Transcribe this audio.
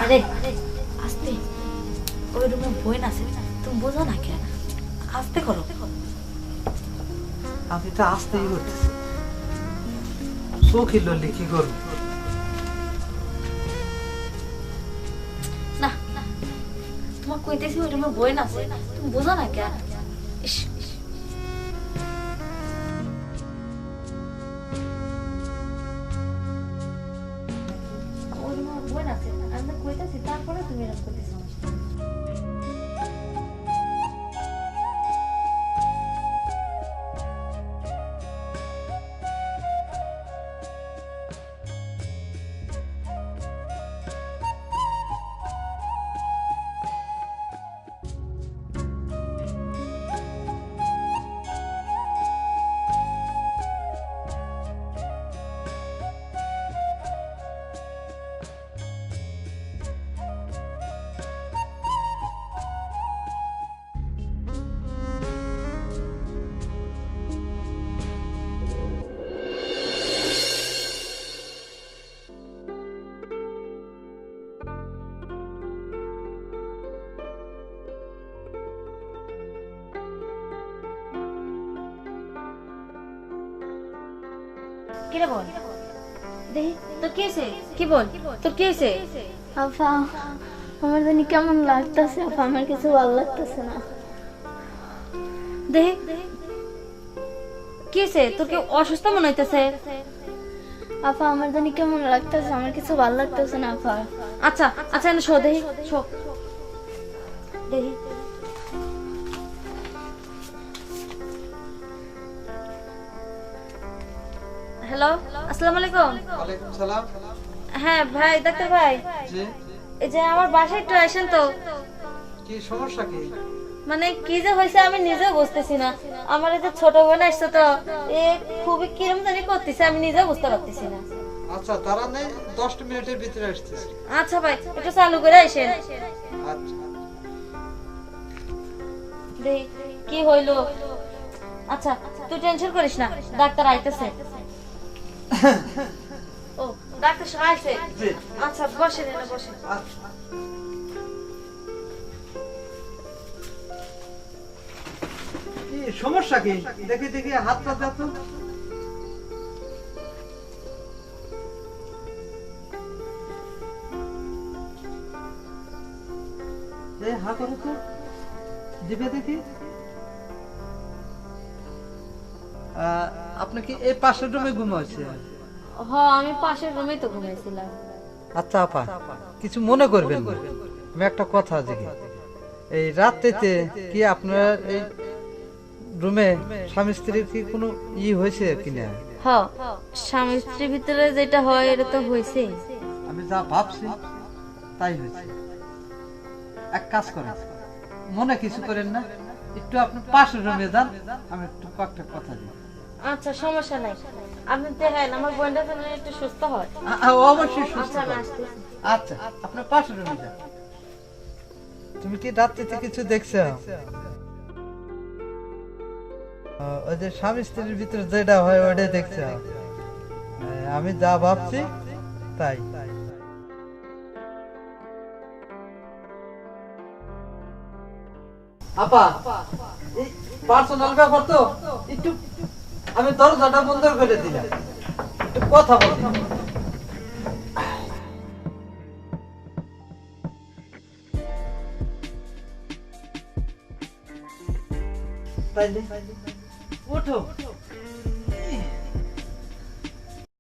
আরে আস্তে, ওই রুমে বই না আছে, তুমি বোঝো না কেন? আস্তে করো। আমি তো আসতেই করতেছি, চোখে লড়লে কি করবো? না তোমার কইতেছি ওই রুমে বই না আছে, তুমি বোঝো না কেন? ইস, ওই রুমে বই না আছে, আমি তো কইতেছি, তারপরে তুমি এরকম করতেছো আমার সাথে। কিরে বল, দেখি তোর কি হয়েছে? কি বল, তোর কি হয়েছে? আপা আমার জানি কেমন লাগতেছে আপা, আমার কিছু ভালো লাগতেছে না। দেখি কি হয়েছে? তোর কি অসুস্থ মনে হইতেছে? আপা আমার জানি কেমন লাগতেছে, আমার কিছু ভালো লাগতেছে না আপা। আচ্ছা আচ্ছা, এনে শো, দেখি শো, দেখি। হ্যালো, আসসালামু আলাইকুম। ওয়ালাইকুম সালাম। হ্যাঁ ভাই, ডাক্তার ভাই, জি, এই যে আমার বাসায় একটু আসেন তো। কি সমস্যা কি? মানে কি যে হয়েছে আমি নিজেও বুঝতেছি না। আমার এই যে ছোট বোন আসছে তো, এ খুবই কিরম জানি করতেছে, আমি নিজেও বুঝতে পারতেছি না। আচ্ছা, তারা নেই, 10 মিনিটের ভিতরে আসতেছি। আচ্ছা ভাই, একটু চালু করে আসেন। আচ্ছা, দেখি কি হইলো। আচ্ছা তুই টেনশন করিস না, ডাক্তার আইতেছে। ও ডাক্তার সাহেব আইছে? জি। আচ্ছা বসেন, এনে বসেন। আচ্ছা। কি সমস্যা কি? দেখি দেখি, হাতটা দাও তো। হাত করো তো, জিভে দেখি। আপনি কি এই পাশের রুমে ঘুমাচ্ছে? হ্যাঁ আমি পাশের রুমেই তো ঘুমাইছিলাম। আচ্ছা আপা, কিছু মনে করবেন না, আমি একটা কথা জিজ্ঞেস, এই রাত্রিতে কি আপনার এই রুমে স্বামী স্ত্রীর কি কোনো হয়েছে কিনা? হ্যাঁ, স্বামী স্ত্রীর ভিতরে যেটা হয় এটা তো হয়েছেই। আমি যা ভাবছি তাই হয়েছে। এক কাজ করেন, মনে কিছু করেন না, একটু আপনি পাশের রুমে যান, আমি একটু কয়েকটা কথা দিই। আচ্ছা সমস্যা নাই, আপনি দেখেন আমার বোনটা যেন একটু সুস্থ হয়। অবশ্যই সুস্থ আচ্ছা আমি হবে। আসতেছি। আচ্ছা, আপনার পাশের রুমে যান। তুমি কি রাত্রিতে কিছু দেখছো? ওই যে স্বামী স্ত্রীর ভিতরে যেটা হয় ওটাই দেখছো? আমি যা ভাবছি তাই। আপা, এই পার্সোনাল ব্যাপার তো, একটু আমি দরজাটা বন্ধ করে দিলাম, একটু কথা বলি। তাইলে ওঠো।